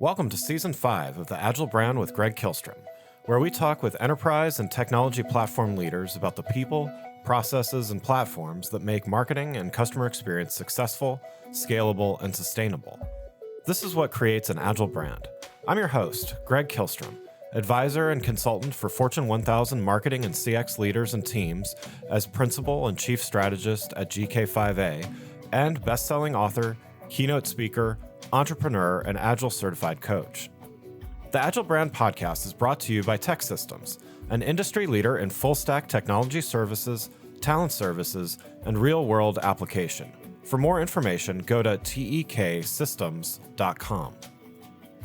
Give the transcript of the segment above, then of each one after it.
Welcome to Season 5 of the Agile Brand with Greg Kihlstrom, where we talk with enterprise and technology platform leaders about the people, processes, and platforms that make marketing and customer experience successful, scalable, and sustainable. This is what creates an Agile brand. I'm your host, Greg Kihlstrom, advisor and consultant for Fortune 1000 marketing and CX leaders and teams as principal and chief strategist at GK5A, and best-selling author, keynote speaker, entrepreneur, and Agile certified coach. The Agile Brand podcast is brought to you by TEKsystems, an industry leader in full-stack technology services, talent services, and real-world application. For more information, go to teksystems.com.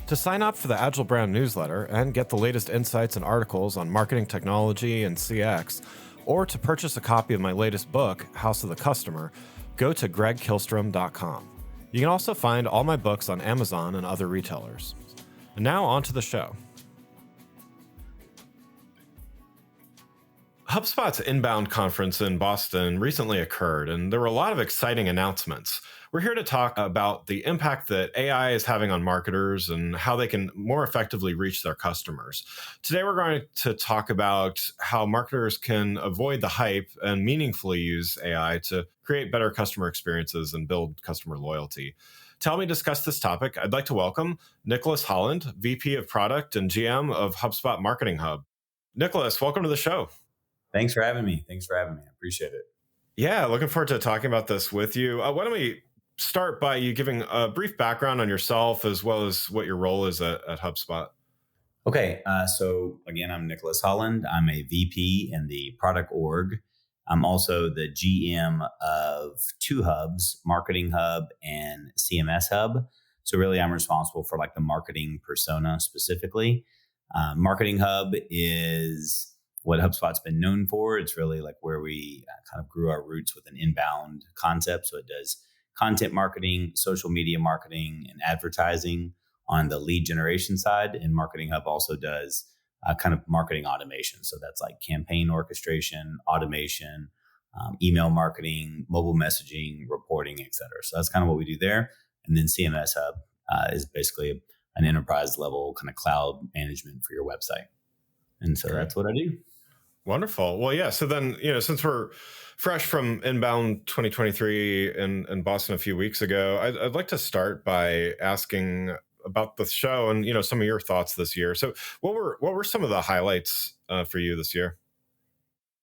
To sign up for the Agile Brand newsletter and get the latest insights and articles on marketing technology and CX, or to purchase a copy of my latest book, House of the Customer, go to gregkihlstrom.com. You can also find all my books on Amazon and other retailers. And now on to the show. HubSpot's Inbound conference in Boston recently occurred, and there were a lot of exciting announcements. We're here to talk about the impact that AI is having on marketers and how they can more effectively reach their customers. Today, we're going to talk about how marketers can avoid the hype and meaningfully use AI to create better customer experiences and build customer loyalty. To help me discuss this topic, I'd like to welcome Nicholas Holland, VP of Product and GM of HubSpot Marketing Hub. Nicholas, welcome to the show. Thanks for having me. I appreciate it. Yeah, looking forward to talking about this with you. Why don't we start by you giving a brief background on yourself as well as what your role is at HubSpot? Okay, so again, I'm Nicholas Holland. I'm a VP in the product org. I'm also the GM of two hubs, Marketing Hub and CMS Hub. So really, I'm responsible for like the marketing persona specifically. Marketing Hub is what HubSpot's been known for. It's really like where we kind of grew our roots with an inbound concept. So it does content marketing, social media marketing, and advertising on the lead generation side. And Marketing Hub also does kind of marketing automation. So that's like campaign orchestration, automation, email marketing, mobile messaging, reporting, et cetera. So that's kind of what we do there. And then CMS Hub is basically an enterprise level kind of cloud management for your website. And so That's what I do. Wonderful. Well, yeah. So then, since we're fresh from Inbound 2023 in Boston a few weeks ago, I'd like to start by asking about the show and, some of your thoughts this year. So what were some of the highlights for you this year?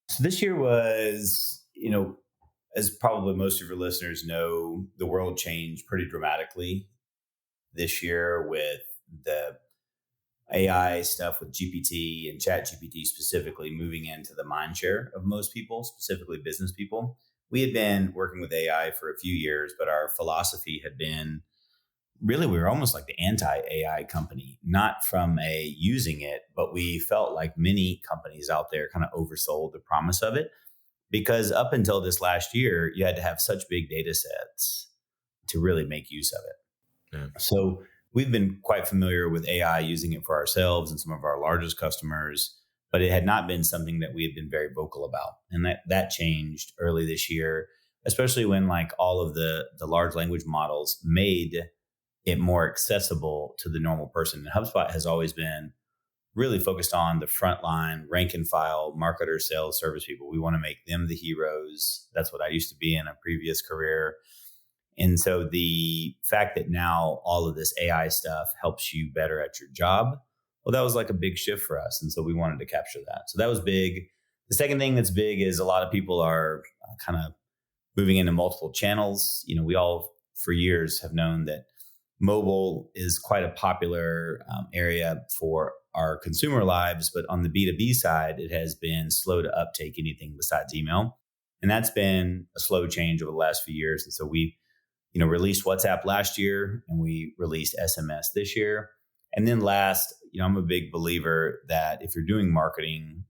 So this year was, as probably most of your listeners know, the world changed pretty dramatically this year with the AI stuff with GPT and ChatGPT specifically moving into the mind share of most people, specifically business people. We had been working with AI for a few years, but our philosophy had been really, we were almost like the anti-AI company, not from a using it, but we felt like many companies out there kind of oversold the promise of it because up until this last year, you had to have such big data sets to really make use of it. Yeah. So we've been quite familiar with AI, using it for ourselves and some of our largest customers, but it had not been something that we had been very vocal about. And that changed early this year, especially when like all of the large language models made it more accessible to the normal person. And HubSpot has always been really focused on the frontline, rank and file, marketer, sales, service people. We want to make them the heroes. That's what I used to be in a previous career. And so the fact that now all of this AI stuff helps you better at your job, well, that was like a big shift for us. And so we wanted to capture that. So that was big. The second thing that's big is a lot of people are kind of moving into multiple channels. We all for years have known that mobile is quite a popular area for our consumer lives. But on the B2B side, it has been slow to uptake anything besides email. And that's been a slow change over the last few years. And so we released WhatsApp last year and we released SMS this year. And then last, I'm a big believer that if you're doing marketing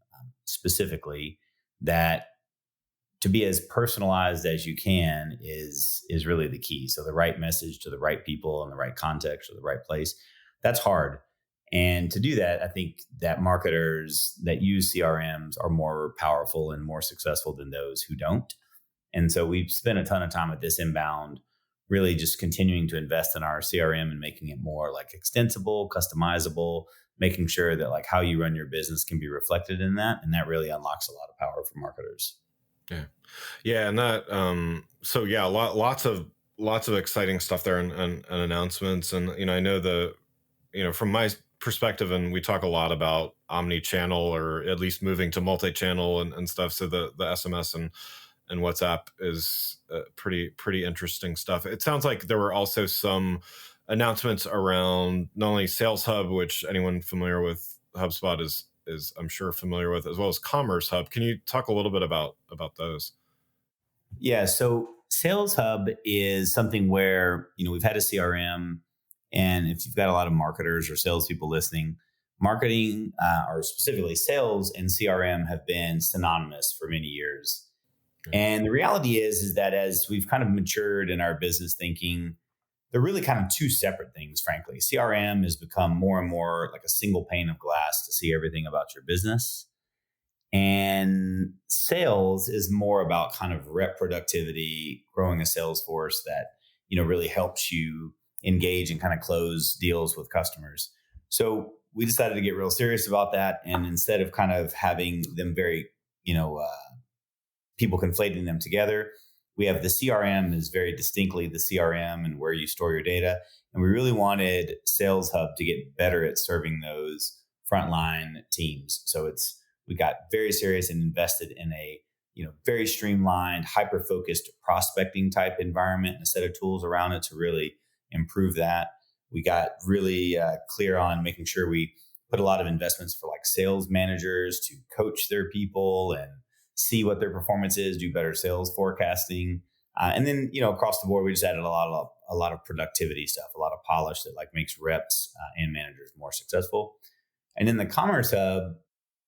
specifically, that to be as personalized as you can is really the key. So the right message to the right people in the right context or the right place, that's hard. And to do that, I think that marketers that use CRMs are more powerful and more successful than those who don't. And so we've spent a ton of time at this Inbound really just continuing to invest in our CRM and making it more like extensible, customizable, making sure that like how you run your business can be reflected in that. And that really unlocks a lot of power for marketers. Yeah. Yeah. And that, so yeah, lots of exciting stuff there and announcements. And, I know from my perspective, and we talk a lot about omni-channel or at least moving to multi-channel and stuff. So the SMS and WhatsApp is pretty interesting stuff. It sounds like there were also some announcements around not only Sales Hub, which anyone familiar with HubSpot is I'm sure familiar with, as well as Commerce Hub. Can you talk a little bit about those? Yeah. So Sales Hub is something where, we've had a CRM, and if you've got a lot of marketers or salespeople listening, marketing or specifically sales and CRM have been synonymous for many years. And the reality is that as we've kind of matured in our business thinking, they're really kind of two separate things, frankly. CRM has become more and more like a single pane of glass to see everything about your business. And sales is more about kind of rep productivity, growing a sales force that, really helps you engage and kind of close deals with customers. So we decided to get real serious about that. And instead of kind of having them very, people conflating them together, we have the CRM is very distinctly the CRM and where you store your data. And we really wanted Sales Hub to get better at serving those frontline teams. So we got very serious and invested in a very streamlined, hyper-focused prospecting type environment and a set of tools around it to really improve that. We got really clear on making sure we put a lot of investments for like sales managers to coach their people and see what their performance is, do better sales forecasting. And then, across the board, we just added a lot of productivity stuff, a lot of polish that like makes reps and managers more successful. And in the Commerce Hub,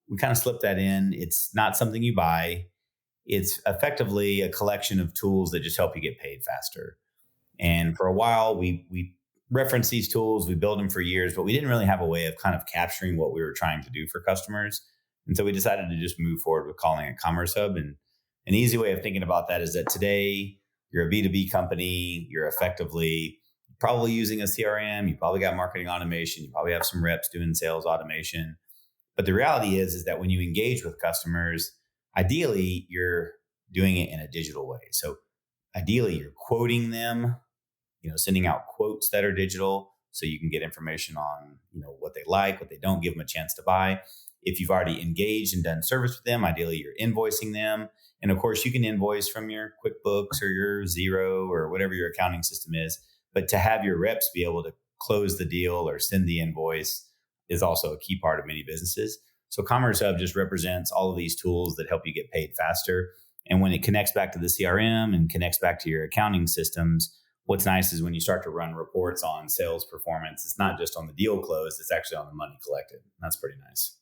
we kind of slipped that in. It's not something you buy. It's effectively a collection of tools that just help you get paid faster. And for a while, we referenced these tools, we built them for years, but we didn't really have a way of kind of capturing what we were trying to do for customers. And so we decided to just move forward with calling it Commerce Hub. And an easy way of thinking about that is that today you're a B2B company, you're effectively probably using a CRM, you probably got marketing automation, you probably have some reps doing sales automation. But the reality is that when you engage with customers, ideally you're doing it in a digital way. So ideally you're quoting them, sending out quotes that are digital so you can get information on, what they like, what they don't, give them a chance to buy. If you've already engaged and done service with them, ideally you're invoicing them. And of course, you can invoice from your QuickBooks or your Xero or whatever your accounting system is. But to have your reps be able to close the deal or send the invoice is also a key part of many businesses. So Commerce Hub just represents all of these tools that help you get paid faster. And when it connects back to the CRM and connects back to your accounting systems, what's nice is when you start to run reports on sales performance, it's not just on the deal closed, it's actually on the money collected. That's pretty nice.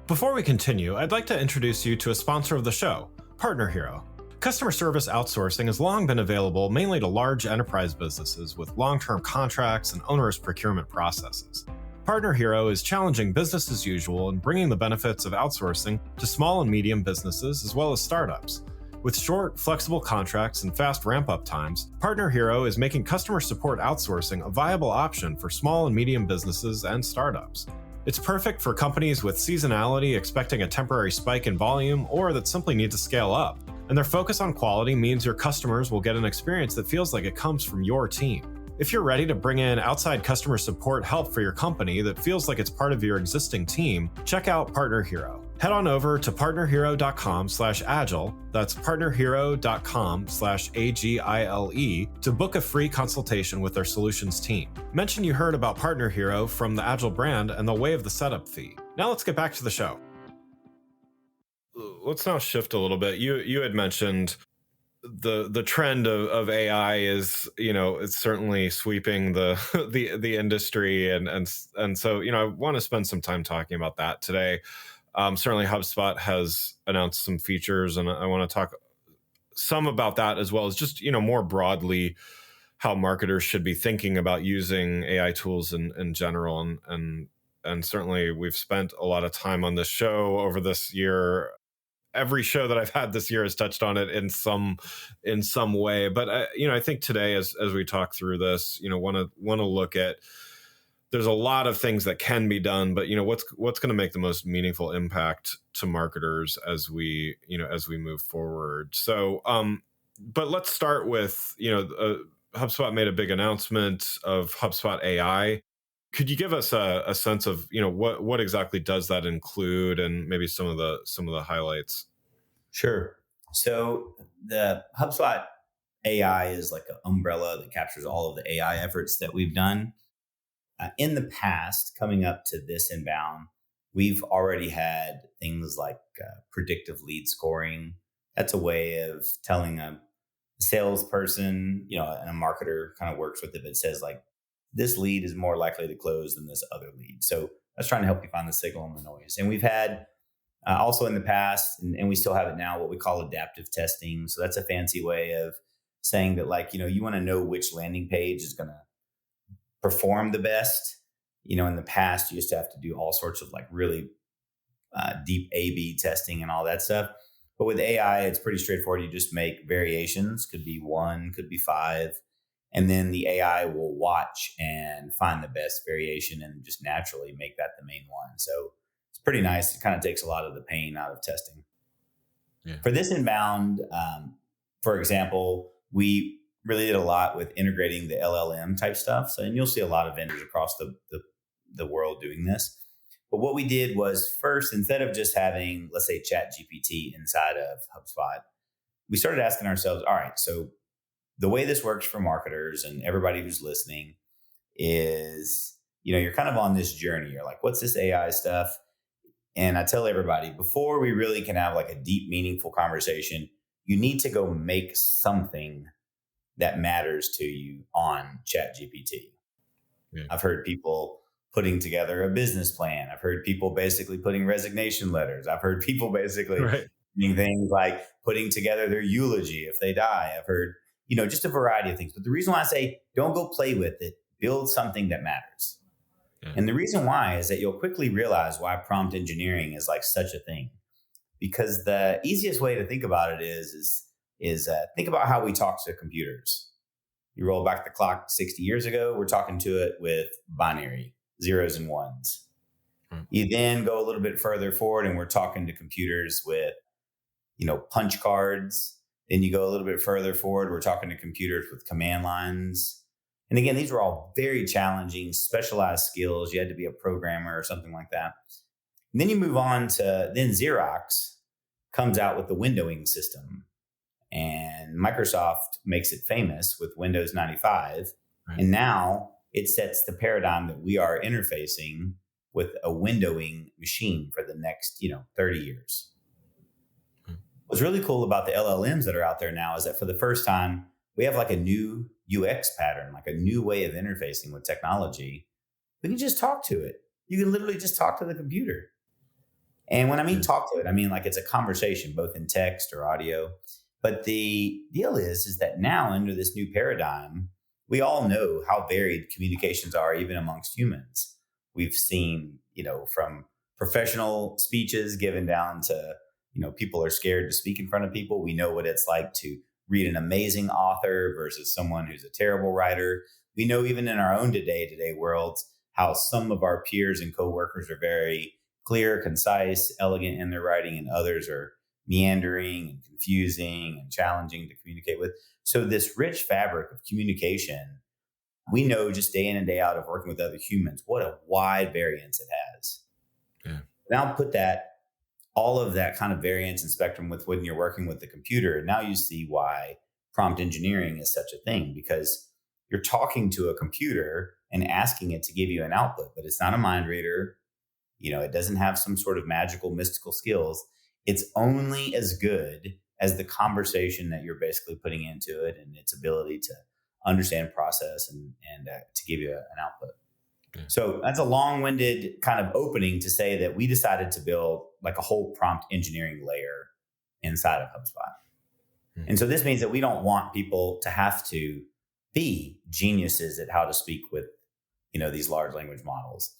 Before we continue, I'd like to introduce you to a sponsor of the show, Partner Hero. Customer service outsourcing has long been available mainly to large enterprise businesses with long-term contracts and onerous procurement processes. Partner Hero is challenging business as usual and bringing the benefits of outsourcing to small and medium businesses as well as startups. With short, flexible contracts and fast ramp-up times, Partner Hero is making customer support outsourcing a viable option for small and medium businesses and startups. It's perfect for companies with seasonality expecting a temporary spike in volume or that simply need to scale up. And their focus on quality means your customers will get an experience that feels like it comes from your team. If you're ready to bring in outside customer support help for your company that feels like it's part of your existing team, check out Partner Hero. Head on over to partnerhero.com/agile, that's partnerhero.com/AGILE, to book a free consultation with their solutions team. Mention you heard about Partner Hero from the Agile brand and they'll waive the setup fee. Now let's get back to the show. Let's now shift a little bit. You had mentioned the trend of AI is, it's certainly sweeping the industry. And so, I want to spend some time talking about that today. Certainly HubSpot has announced some features and I want to talk some about that as well as just, more broadly how marketers should be thinking about using AI tools in general. And certainly we've spent a lot of time on this show over this year every show that I've had this year has touched on it in some way. But I think today, as we talk through this, want to look at, there's a lot of things that can be done, but what's going to make the most meaningful impact to marketers as we move forward. So, but let's start with HubSpot made a big announcement of HubSpot AI. Could you give us a sense of what exactly does that include, and maybe some of the highlights? Sure. So the HubSpot AI is like an umbrella that captures all of the AI efforts that we've done. In the past, coming up to this inbound, we've already had things like predictive lead scoring. That's a way of telling a salesperson, and a marketer kind of works with it. It says like, this lead is more likely to close than this other lead. So that's trying to help you find the signal and the noise. And we've had also in the past, and we still have it now, what we call adaptive testing. So that's a fancy way of saying that, like, you want to know which landing page is going to perform the best. In the past, you used to have to do all sorts of like really deep A/B testing and all that stuff. But with AI, it's pretty straightforward. You just make variations, could be 1, could be 5. And then the AI will watch and find the best variation and just naturally make that the main one. So it's pretty nice. It kind of takes a lot of the pain out of testing. Yeah. For this inbound, for example, we really did a lot with integrating the LLM type stuff. So, and you'll see a lot of vendors across the world doing this. But what we did was, first, instead of just having, let's say, ChatGPT inside of HubSpot, we started asking ourselves, all right, so the way this works for marketers and everybody who's listening is, you're kind of on this journey. You're like, what's this AI stuff? And I tell everybody, before we really can have like a deep, meaningful conversation, you need to go make something that matters to you on ChatGPT. Yeah. I've heard people putting together a business plan. I've heard people basically putting resignation letters. I've heard people basically doing things like putting together their eulogy if they die. I've heard, just a variety of things. But the reason why I say don't go play with it, build something that matters. Yeah. And the reason why is that you'll quickly realize why prompt engineering is like such a thing. Because the easiest way to think about it is think about how we talk to computers. You roll back the clock 60 years ago, we're talking to it with binary, zeros and ones. You then go a little bit further forward and we're talking to computers with, punch cards. Then you go a little bit further forward, we're talking to computers with command lines. And again, these were all very challenging, specialized skills. You had to be a programmer or something like that. And then you move on to, then Xerox comes out with the windowing system. And Microsoft makes it famous with Windows 95. Right. And now it sets the paradigm that we are interfacing with a windowing machine for the next, 30 years. What's really cool about the LLMs that are out there now is that for the first time, we have like a new UX pattern, like a new way of interfacing with technology. We can just talk to it. You can literally just talk to the computer. And when I mean talk to it, I mean like it's a conversation, both in text or audio. But the deal is that now under this new paradigm, we all know how varied communications are, even amongst humans. We've seen, from professional speeches given down to, people are scared to speak in front of people. We know what it's like to read an amazing author versus someone who's a terrible writer. We know even in our own day-to-day worlds, how some of our peers and coworkers are very clear, concise, elegant in their writing, and others are meandering and confusing and challenging to communicate with. So this rich fabric of communication, we know just day in and day out of working with other humans, what a wide variance it has. Yeah. Now put all of that kind of variance and spectrum with when you're working with the computer. And now you see why prompt engineering is such a thing, because you're talking to a computer and asking it to give you an output, but it's not a mind reader. It doesn't have some sort of magical, mystical skills. It's only as good as the conversation that you're basically putting into it and its ability to understand process and to give you an output. Yeah. So that's a long-winded kind of opening to say that we decided to build like a whole prompt engineering layer inside of HubSpot. Mm-hmm. And so this means that we don't want people to have to be geniuses at how to speak with, these large language models.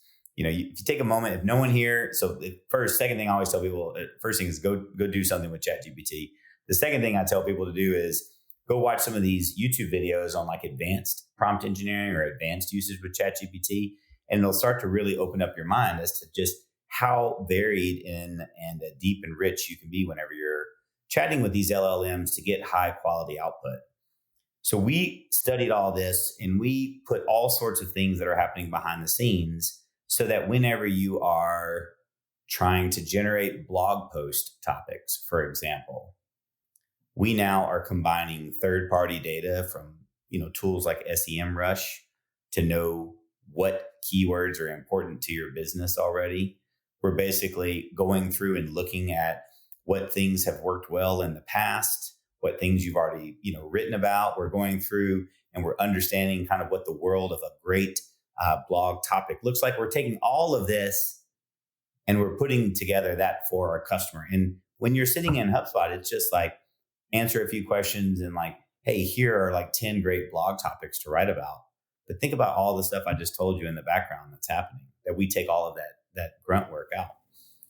if you take a moment, if no one here, so second thing I always tell people, first thing is go do something with ChatGPT. The second thing I tell people to do is go watch some of these YouTube videos on like advanced prompt engineering or advanced usage with ChatGPT, and it'll start to really open up your mind as to just how varied and deep and rich you can be whenever you're chatting with these LLMs to get high quality output. So we studied all this and we put all sorts of things that are happening behind the scenes so that whenever you are trying to generate blog post topics, for example, we now are combining third-party data from tools like SEMrush to know what keywords are important to your business already. We're basically going through and looking at what things have worked well in the past, what things you've already written about. We're going through and we're understanding kind of what the world of a great blog topic looks like. We're taking all of this and we're putting together that for our customer. And when you're sitting in HubSpot, it's just like answer a few questions and like, hey, here are like 10 great blog topics to write about. But think about all the stuff I just told you in the background that's happening, that we take all of that grunt work out.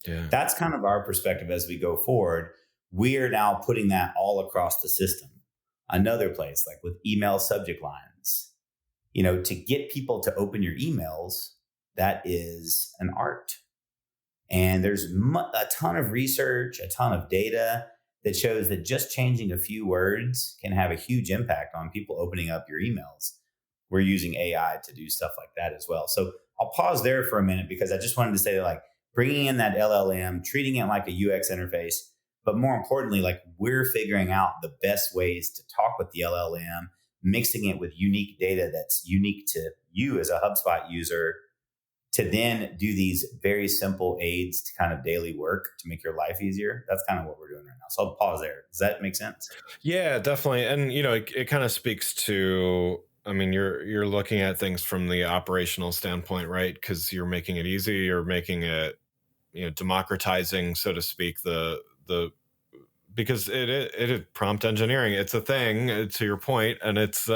Yeah. That's kind of our perspective as we go forward. We are now putting that all across the system. Another place, like with email subject lines, to get people to open your emails, that is an art. And there's a ton of research, a ton of data that shows that just changing a few words can have a huge impact on people opening up your emails. We're using AI to do stuff like that as well. So I'll pause there for a minute because I just wanted to say that, like, bringing in that LLM, treating it like a UX interface, but more importantly, like, we're figuring out the best ways to talk with the LLM, mixing it with unique data that's unique to you as a HubSpot user, to then do these very simple aids to kind of daily work to make your life easier. That's kind of what we're doing right now. So I'll pause there. Does that make sense? Yeah, definitely. And it kind of speaks to, I mean, you're looking at things from the operational standpoint, right? Because you're making it easy, you're making it, democratizing, so to speak, the because it is prompt engineering. It's a thing, to your point, and it's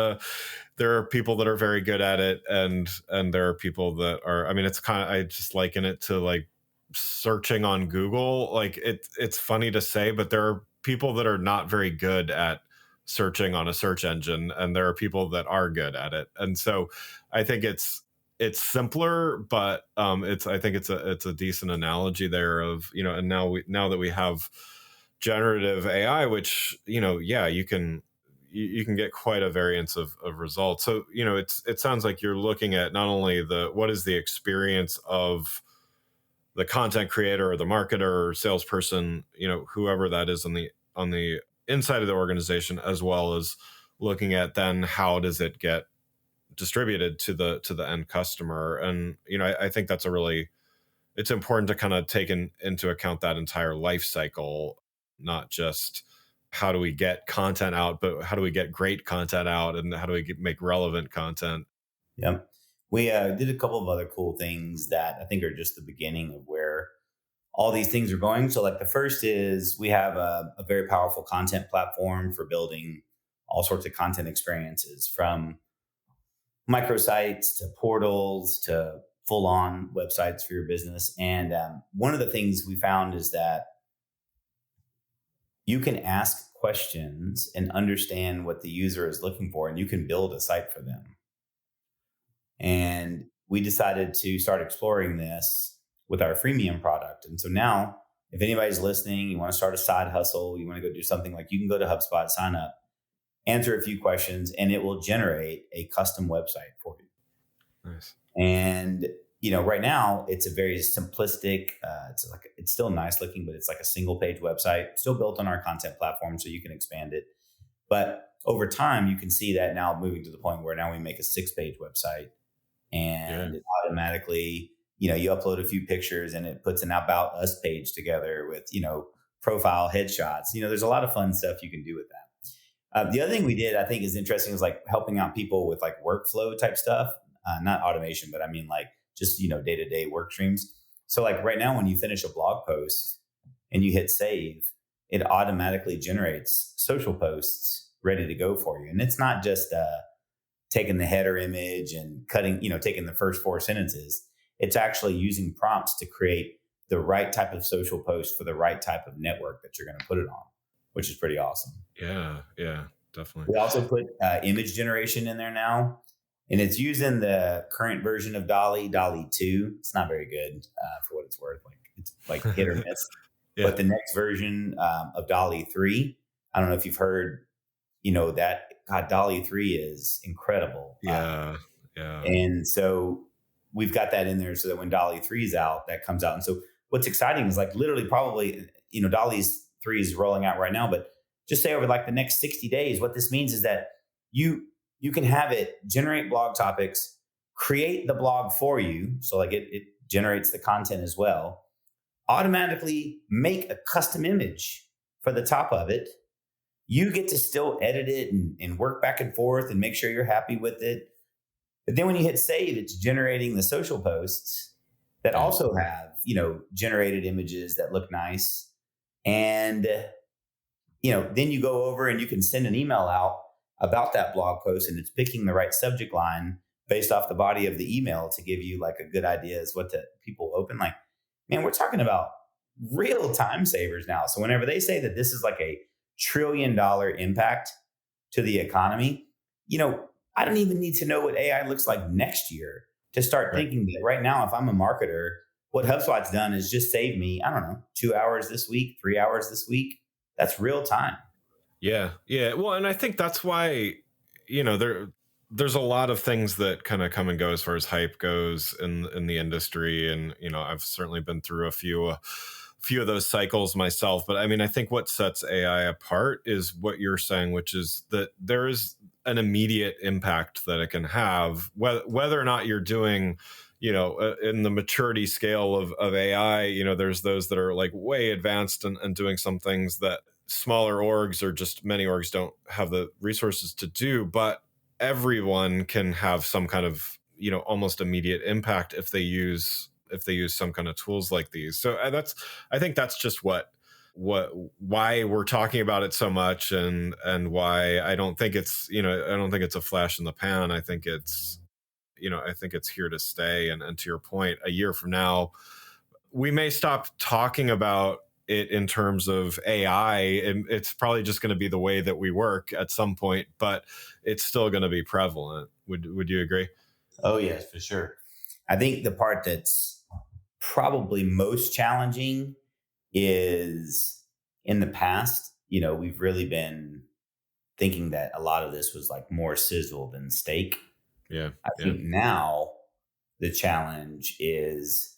there are people that are very good at it, and there are people that are. I mean, it's kind of, I just liken it to like searching on Google. Like it's funny to say, but there are people that are not very good at searching on a search engine, and there are people that are good at it. And so I think it's simpler, but I think it's a decent analogy there of, and now that we have generative AI, which, you can get quite a variance of results. So, it sounds like you're looking at not only what is the experience of the content creator or the marketer or salesperson, whoever that is on the inside of the organization, as well as looking at then how does it get distributed to the end customer. And, I think that's it's important to kind of take into account that entire life cycle, not just how do we get content out, but how do we get great content out, and how do we make relevant content? Yeah. We did a couple of other cool things that I think are just the beginning of where all these things are going. So like the first is we have a very powerful content platform for building all sorts of content experiences, from microsites to portals to full on websites for your business. And one of the things we found is that you can ask questions and understand what the user is looking for, and you can build a site for them. And we decided to start exploring this with our freemium product. And so now, if anybody's listening, you want to start a side hustle, you want to go do something, like, you can go to HubSpot, sign up, answer a few questions, and it will generate a custom website for you. Nice. And right now it's a very simplistic, it's still nice looking, but it's like a single page website, still built on our content platform, so you can expand it. But over time, you can see that now moving to the point where now we make a 6-page website, and it automatically, you upload a few pictures and it puts an about us page together with, profile headshots. There's a lot of fun stuff you can do with that. The other thing we did, I think, is interesting, is like helping out people with like workflow type stuff, not automation, but I mean like just, day-to-day work streams. So like right now, when you finish a blog post and you hit save, it automatically generates social posts ready to go for you. And it's not just taking the header image and cutting, taking the first 4 sentences. It's actually using prompts to create the right type of social post for the right type of network that you're going to put it on, which is pretty awesome. Yeah, definitely. We also put image generation in there now, and it's using the current version of Dolly 2. It's not very good for what it's worth. Like it's like hit or miss. Yeah. But the next version of Dolly 3, I don't know if you've heard, that Dolly 3 is incredible. Yeah. And so we've got that in there so that when Dolly 3 is out, that comes out. And so what's exciting is like literally probably, Dolly's 3 is rolling out right now, but just say over like the next 60 days, what this means is that you can have it generate blog topics, create the blog for you. So like it generates the content as well, automatically make a custom image for the top of it. You get to still edit it and work back and forth and make sure you're happy with it. But then when you hit save, it's generating the social posts that also have, generated images that look nice. And, then you go over and you can send an email out about that blog post, and it's picking the right subject line based off the body of the email to give you like a good idea as what the people open. Like, man, we're talking about real time savers now. So whenever they say that this is like a $1 trillion impact to the economy, I don't even need to know what AI looks like next year to start thinking that right now, if I'm a marketer, what HubSpot's done is just save me, 2 hours this week, 3 hours this week. That's real time. Yeah. Well, and I think that's why, there's a lot of things that kind of come and go as far as hype goes in the industry. And, I've certainly been through a few of those cycles myself. But I mean, I think what sets AI apart is what you're saying, which is that there is an immediate impact that it can have, whether or not you're doing, in the maturity scale of AI, there's those that are like way advanced and doing some things that smaller orgs or just many orgs don't have the resources to do, but everyone can have some kind of, almost immediate impact if they use some kind of tools like these. So I think that's just why we're talking about it so much, and why I don't think it's a flash in the pan. I think it's here to stay. And to your point, a year from now, we may stop talking about it in terms of AI, and it's probably just going to be the way that we work at some point, but it's still going to be prevalent. Would you agree? Oh yes, for sure. I think the part that's probably most challenging is in the past, we've really been thinking that a lot of this was like more sizzle than steak. Yeah. I think now the challenge is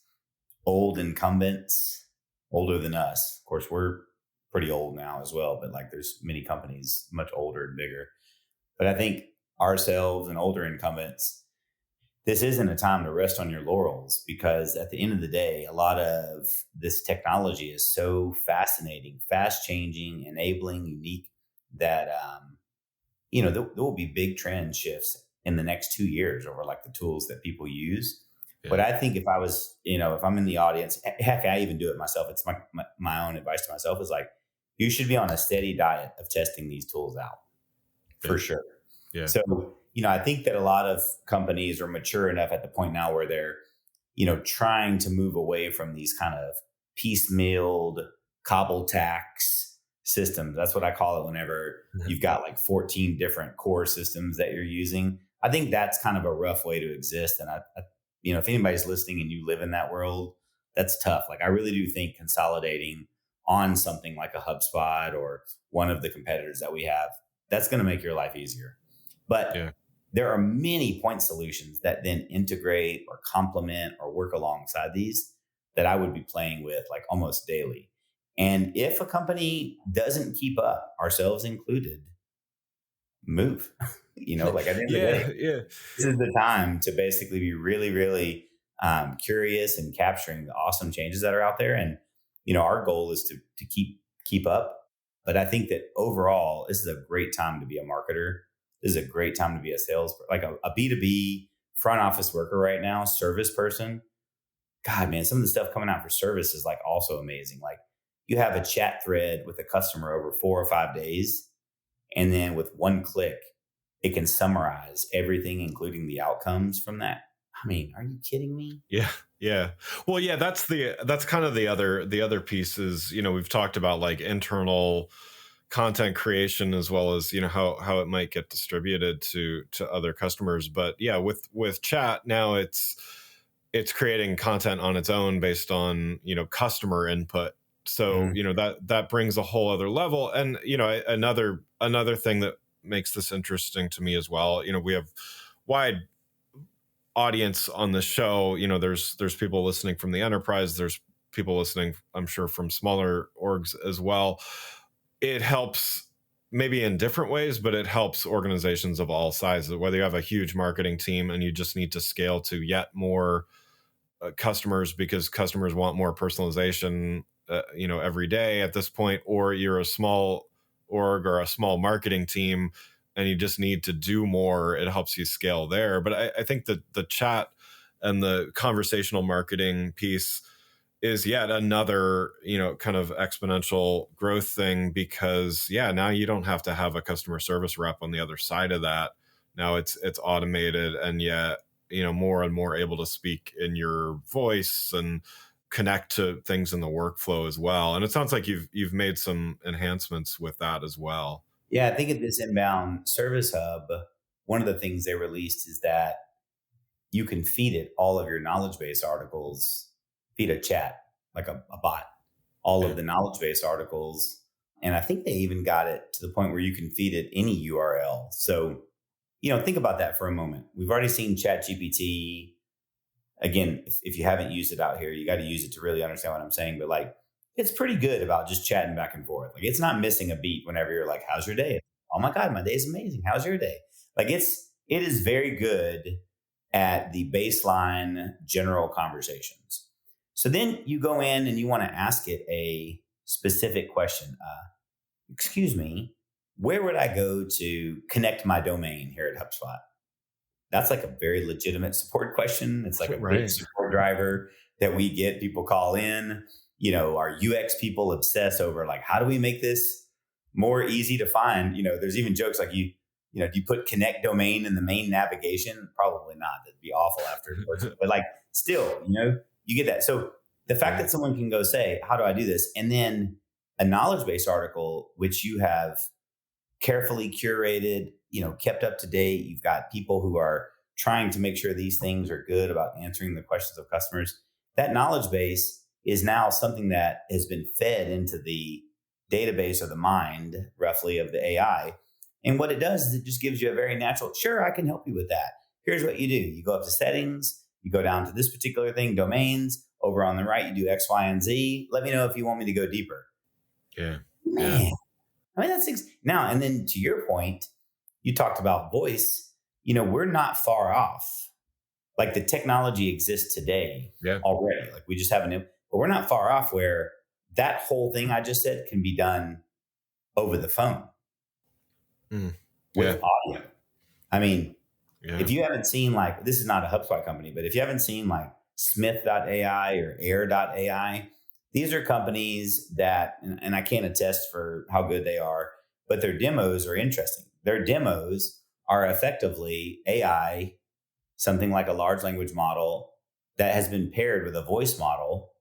old incumbents, older than us. Of course, we're pretty old now as well, but like there's many companies much older and bigger. But I think ourselves and older incumbents, this isn't a time to rest on your laurels, because at the end of the day, a lot of this technology is so fascinating, fast changing, enabling, unique that, there will be big trend shifts in the next 2 years over like the tools that people use. Yeah. But I think if I was, if I'm in the audience, heck, I even do it myself. It's my own advice to myself is like, you should be on a steady diet of testing these tools out for sure. Yeah. So, I think that a lot of companies are mature enough at the point now where they're, trying to move away from these kind of piecemealed cobble tax systems. That's what I call it whenever you've got like 14 different core systems that you're using. I think that's kind of a rough way to exist. And I if anybody's listening and you live in that world, that's tough. Like I really do think consolidating on something like a HubSpot or one of the competitors that we have, that's going to make your life easier. But there are many point solutions that then integrate or complement or work alongside these that I would be playing with like almost daily. And if a company doesn't keep up, ourselves included, move. Like at the end of the day, this is the time to basically be really, really curious and capturing the awesome changes that are out there. And, our goal is to keep up. But I think that overall, this is a great time to be a marketer. This is a great time to be a sales, like a B2B front office worker right now, service person. God, man, some of the stuff coming out for service is like also amazing. Like you have a chat thread with a customer over 4 or 5 days. And then with one click, it can summarize everything, including the outcomes from that. I mean, are you kidding me? Yeah. Yeah. Well, yeah, that's kind of the other piece is, we've talked about like internal content creation as well as, how it might get distributed to other customers. But yeah, with chat now it's creating content on its own based on, customer input. So, Mhm. that brings a whole other level. And, another thing that makes this interesting to me as well, we have wide audience on the show. There's people listening from the enterprise, there's people listening, I'm sure, from smaller orgs as well. It helps maybe in different ways, but it helps organizations of all sizes, whether you have a huge marketing team and you just need to scale to yet more customers because customers want more personalization every day at this point, or you're a small org or a small marketing team and you just need to do more. It helps you scale there. But I think that the chat and the conversational marketing piece is yet another, kind of exponential growth thing because now you don't have to have a customer service rep on the other side of that. Now it's automated, and yet, more and more able to speak in your voice and connect to things in the workflow as well. And it sounds like you've made some enhancements with that as well. Yeah, I think at this inbound service hub, one of the things they released is that you can feed it all of your knowledge base articles, feed a chat, like a bot, all Yeah. of the knowledge base articles. And I think they even got it to the point where you can feed it any URL. So, think about that for a moment. We've already seen ChatGPT. Again, if you haven't used it out here, you got to use it to really understand what I'm saying. But like, it's pretty good about just chatting back and forth. Like, it's not missing a beat whenever you're like, "How's your day?" "Oh my god, my day is amazing. How's your day?" Like, it is very good at the baseline general conversations. So then you go in and you want to ask it a specific question. Excuse me, where would I go to connect my domain here at HubSpot? That's like a very legitimate support question. It's like a big Right. support driver that we get. People call in. Our UX people obsess over like, how do we make this more easy to find? There's even jokes like do you put connect domain in the main navigation? Probably not. That'd be awful after it works. But like still, you get that. So the fact Yeah. that someone can go say, how do I do this? And then a knowledge base article, which you have carefully curated, kept up to date. You've got people who are trying to make sure these things are good about answering the questions of customers. That knowledge base is now something that has been fed into the database or the mind, roughly, of the AI. And what it does is it just gives you a very natural, sure, I can help you with that. Here's what you do. You go up to settings, you go down to this particular thing, domains. Over on the right, you do X, Y, and Z. Let me know if you want me to go deeper. Yeah. Yeah. Man, I mean, now, and then to your point, you talked about voice. We're not far off. Like the technology exists today Yeah. already. Like we just haven't, but we're not far off where that whole thing I just said can be done over the phone Mm. with audio. I mean, Yeah. if you haven't seen like, this is not a HubSpot company, but if you haven't seen like Smith.ai or Air.ai, these are companies that, and I can't attest for how good they are, but their demos are interesting. Their demos are effectively AI, something like a large language model that has been paired with a voice model,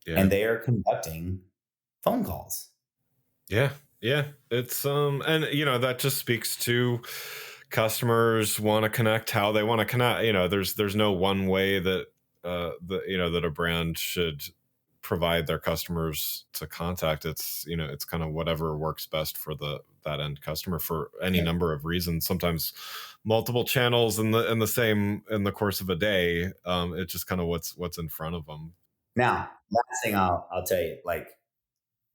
Yeah. and they are conducting phone calls. Yeah. Yeah. It's and that just speaks to customers want to connect how they want to connect. There's no one way that that a brand should provide their customers to contact. It's kind of whatever works best for that end customer for any Yeah. number of reasons. Sometimes multiple channels in the course of a day. It's just kind of what's in front of them. Now, last thing I'll tell you, like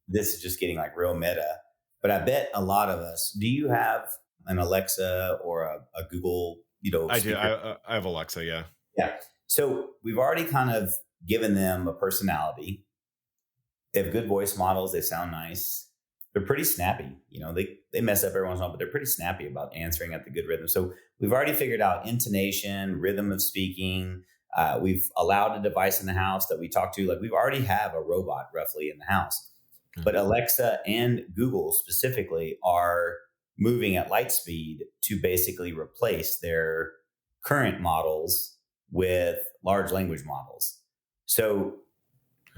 this is just getting like real meta, but I bet a lot of us, do you have an Alexa or a Google, I do. speaker? I have Alexa. Yeah. Yeah. So we've already kind of given them a personality. They have good voice models. They sound nice. They're pretty snappy. They mess up every once in a while, but they're pretty snappy about answering at the good rhythm. So we've already figured out intonation, rhythm of speaking. We've allowed a device in the house that we talk to. Like we already have a robot roughly in the house. But Alexa and Google specifically are moving at light speed to basically replace their current models with large language models. So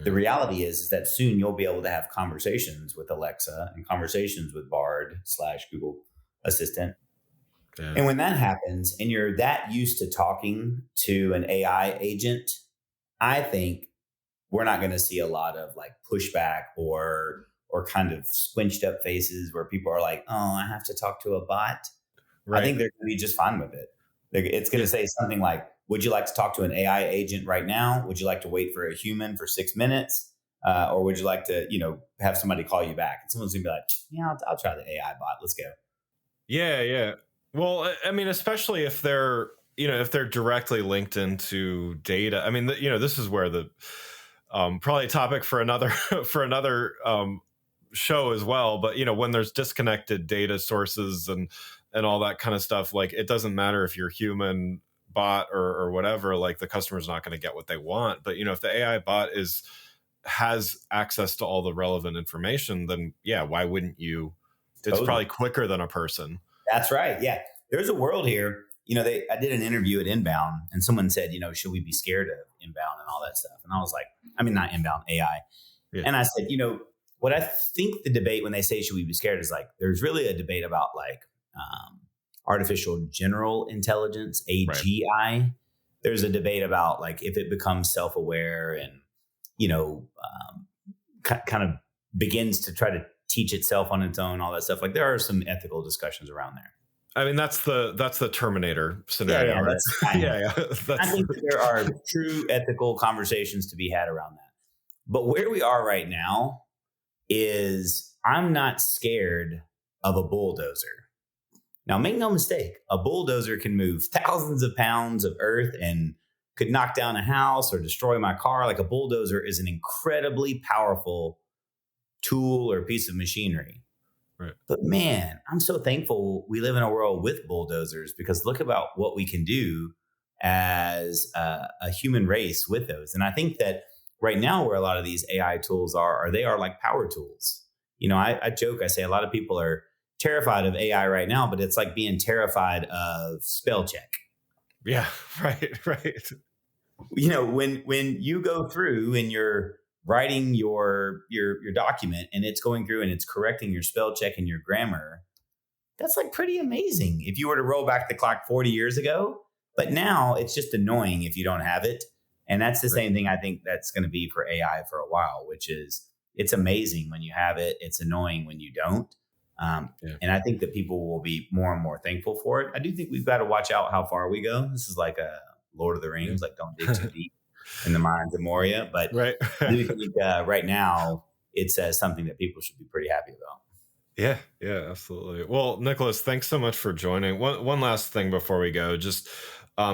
the reality is that soon you'll be able to have conversations with Alexa and conversations with Bard / Google Assistant. Yeah. And when that happens and you're that used to talking to an AI agent, I think we're not going to see a lot of like pushback or kind of squinched up faces where people are like, oh, I have to talk to a bot. Right. I think they're going to be just fine with it. It's going to say something like, would you like to talk to an AI agent right now? Would you like to wait for a human for 6 minutes? Or would you like to, have somebody call you back? And someone's going to be like, yeah, I'll try the AI bot. Let's go. Yeah, yeah. Well, I mean, especially if they're, if they're directly linked into data. I mean, this is where the probably a topic for another for another show as well. But when there's disconnected data sources and all that kind of stuff, like it doesn't matter if you're human, bot, or whatever. Like the customer's not going to get what they want. But if the AI bot has access to all the relevant information, then yeah, why wouldn't you? It's probably quicker than a person. That's right. Yeah. There's a world here. I did an interview at Inbound and someone said, should we be scared of Inbound and all that stuff? And I was like, I mean, not Inbound, AI. Yeah. And I said, what I think the debate when they say, should we be scared is like, there's really a debate about like artificial general intelligence, AGI. Right. There's a debate about like, if it becomes self-aware and, kind of begins to try to teach itself on its own, all that stuff. Like there are some ethical discussions around there. I mean, that's the Terminator scenario, right? I think that there are true ethical conversations to be had around that. But where we are right now is I'm not scared of a bulldozer. Now, make no mistake, a bulldozer can move thousands of pounds of earth and could knock down a house or destroy my car. Like a bulldozer is an incredibly powerful tool or piece of machinery. Right. But man, I'm so thankful we live in a world with bulldozers because look about what we can do as a human race with those. And I think that right now where a lot of these AI tools are they are like power tools. I joke, I say a lot of people are terrified of AI right now, but it's like being terrified of spell check. Yeah, right. When you go through and you're writing your document and it's going through and it's correcting your spell check and your grammar, that's like pretty amazing if you were to roll back the clock 40 years ago. But now it's just annoying if you don't have it. And that's the same thing I think that's going to be for AI for a while, which is it's amazing when you have it. It's annoying when you don't. And I think that people will be more and more thankful for it. I do think we've got to watch out how far we go. This is like a Lord of the Rings, like don't dig too deep in the mines of Moria. But right. I do think right now it's something that people should be pretty happy about. Yeah, absolutely. Well, Nicholas, thanks so much for joining. One last thing before we go, just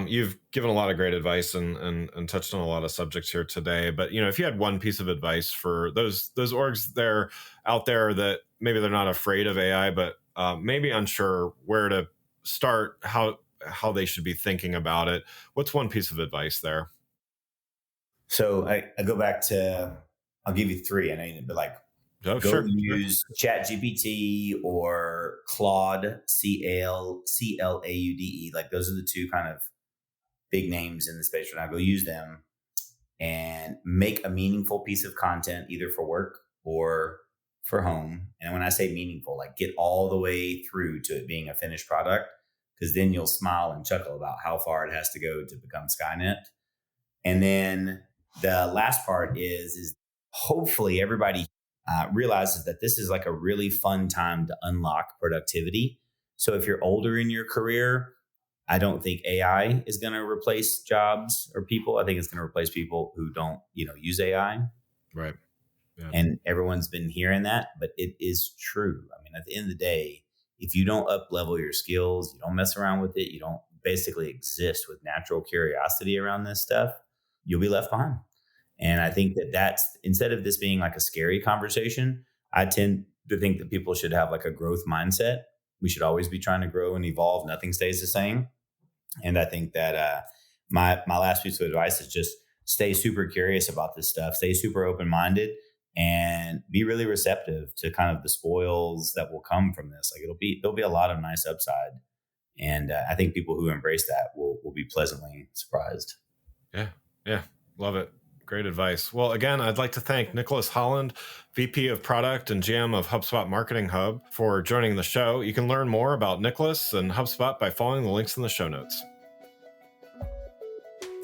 you've given a lot of great advice and touched on a lot of subjects here today. But if you had one piece of advice for those orgs out there that maybe they're not afraid of AI, but maybe unsure where to start, how they should be thinking about it, what's one piece of advice there? So I go back to, I'll give you three. I know, but like, go use ChatGPT or Claude, CLAUDE. Like those are the two kind of big names in the space right now. Go use them and make a meaningful piece of content, either for work or for home. And when I say meaningful, like get all the way through to it being a finished product, because then you'll smile and chuckle about how far it has to go to become Skynet. And then the last part is hopefully everybody realizes that this is like a really fun time to unlock productivity. So if you're older in your career, I don't think AI is going to replace jobs or people. I think it's going to replace people who don't, use AI. Right. Yeah. And everyone's been hearing that, but it is true. I mean, at the end of the day, if you don't up level your skills, you don't mess around with it, you don't basically exist with natural curiosity around this stuff, you'll be left behind. And I think that's instead of this being like a scary conversation, I tend to think that people should have like a growth mindset. We should always be trying to grow and evolve. Nothing stays the same. And I think that my last piece of advice is just stay super curious about this stuff, stay super open-minded, and be really receptive to kind of the spoils that will come from this. Like there'll be a lot of nice upside. And I think people who embrace that will be pleasantly surprised. Yeah. Love it. Great advice. Well, again, I'd like to thank Nicholas Holland, VP of Product and GM of HubSpot Marketing Hub, for joining the show. You can learn more about Nicholas and HubSpot by following the links in the show notes.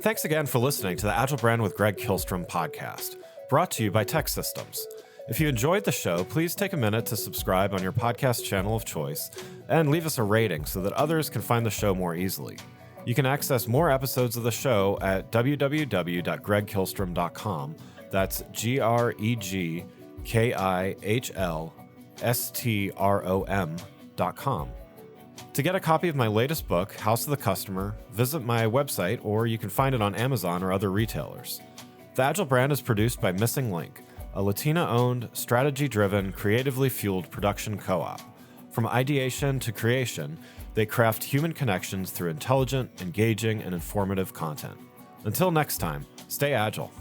Thanks again for listening to the Agile Brand with Greg Kihlstrom podcast, brought to you by Tech Systems. If you enjoyed the show, please take a minute to subscribe on your podcast channel of choice and leave us a rating so that others can find the show more easily. You can access more episodes of the show at www.gregkihlstrom.com. That's GregKihlstrom.com. To get a copy of my latest book, House of the Customer, visit my website, or you can find it on Amazon or other retailers. The Agile Brand is produced by Missing Link, a Latina-owned, strategy-driven, creatively fueled production co-op. From ideation to creation, they craft human connections through intelligent, engaging, and informative content. Until next time, stay agile.